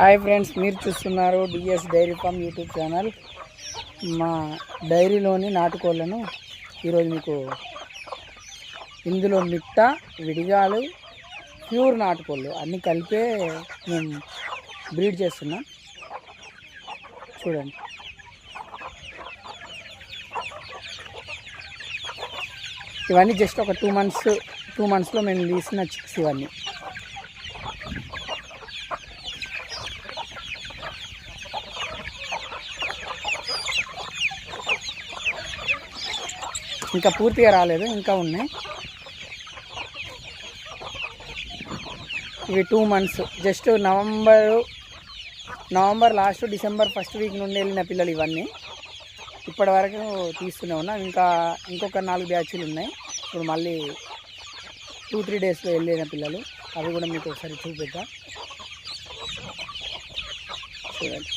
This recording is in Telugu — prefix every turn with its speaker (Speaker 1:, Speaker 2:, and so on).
Speaker 1: హాయ్ ఫ్రెండ్స్, మీరు చూస్తున్నారు DS dairy farm YouTube channel. మా డైరీలోని నాటుకోళ్లను ఈరోజు మీకు ఇందులో మిట్ట, విడిగాలు, ప్యూర్ నాటుకోళ్ళు అన్నీ కలిపే మేము బ్రీడ్ చేస్తున్నాం. చూడండి, ఇవన్నీ జస్ట్ ఒక 2 మంత్స్లో మేము తీసిన చిక్స్ ఇవన్నీ. ఇంకా పూర్తిగా రాలేదు, ఇంకా ఉన్నాయి. ఇవి 2 months, just November last December first week నుండి వెళ్ళిన పిల్లలు ఇవన్నీ. ఇప్పటి వరకు తీస్తూనే ఉన్నాం. ఇంకొక 4 బ్యాచ్లు ఉన్నాయి. ఇప్పుడు మళ్ళీ 2-3 డేస్లో వెళ్ళిన పిల్లలు, అవి కూడా మీకు ఒకసారి చూపిద్దాం. చూడండి.